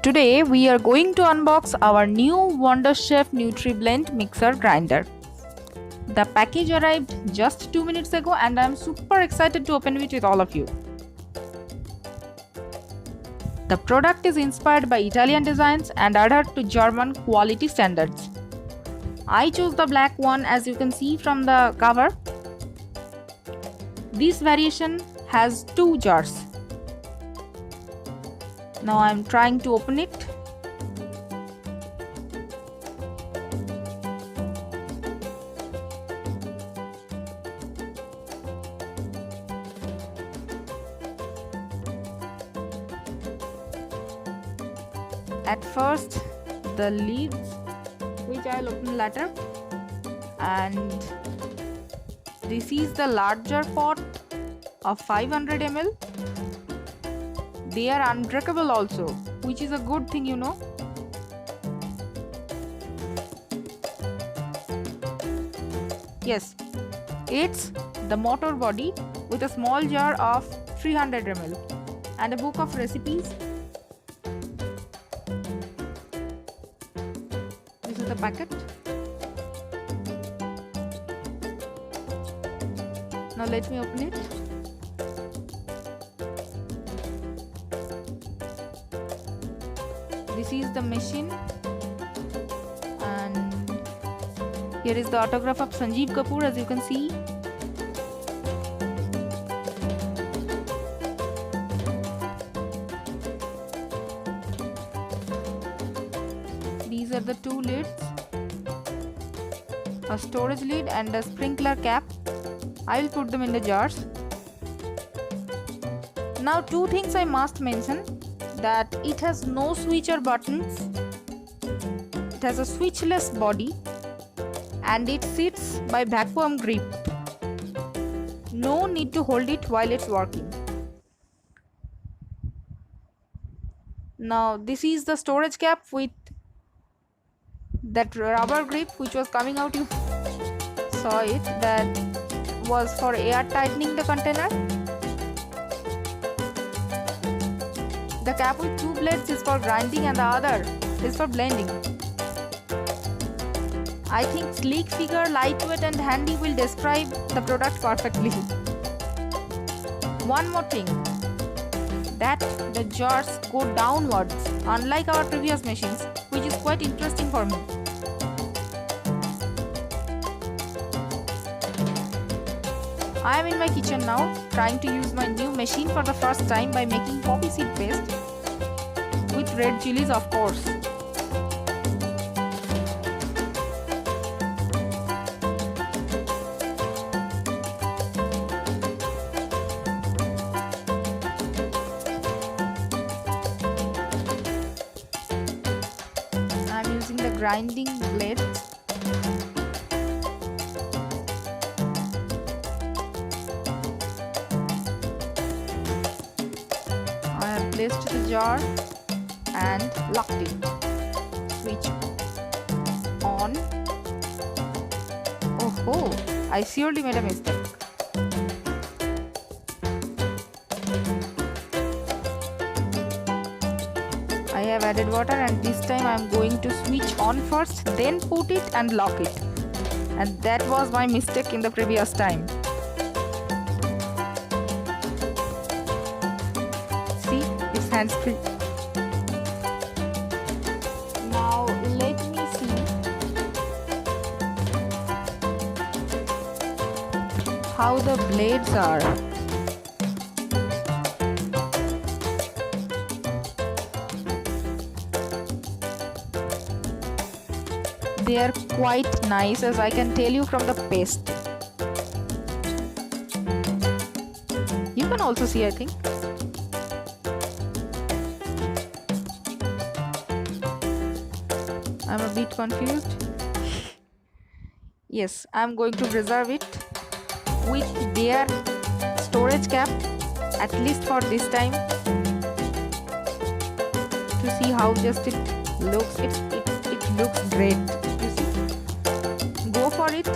today we are going to unbox our new Wonderchef Nutriblend mixer grinder. The package arrived just 2 minutes ago and I am super excited to open it with all of you. The product is inspired by Italian designs and adhered to German quality standards. I chose the black one as you can see from the cover. This variation has 2 jars. Now I am trying to open it. At first the leaves, which I will open later, and this is the larger pot of 500 ml. They are unbreakable also, which is a good thing, you know. Yes, it's the motor body with a small jar of 300 ml and a book of recipes. This is the packet. Now let me open it. This is the machine, and here is the autograph of Sanjeev Kapoor, as you can see. These are the 2 lids, a storage lid and a sprinkler cap. I will put them in the jars. Now 2 things I must mention, that it has no switch or buttons, it has a switchless body, and it sits by vacuum grip. No need to hold it while it's working. Now this is the storage cap with that rubber grip which was coming out, you saw it, that was for air tightening the container. The cap with 2 blades is for grinding and the other is for blending. I think sleek figure, lightweight and handy will describe the product perfectly. One more thing, that the jars go downwards unlike our previous machines, which is quite interesting for me. I am in my kitchen now, trying to use my new machine for the first time by making poppy seed paste with red chilies, of course. I am using the grinding blade. Placed the jar and locked it. Switch on. Oh, I surely made a mistake. I have added water and this time I am going to switch on first, then put it and lock it. And that was my mistake in the previous time. Hands free. Now let me see how the blades are. They are quite nice, as I can tell you from the paste. You can also see, I think. I'm a bit confused. Yes, I'm going to preserve it with their storage cap, at least for this time, to see how just it looks. It looks great. You see? Go for it.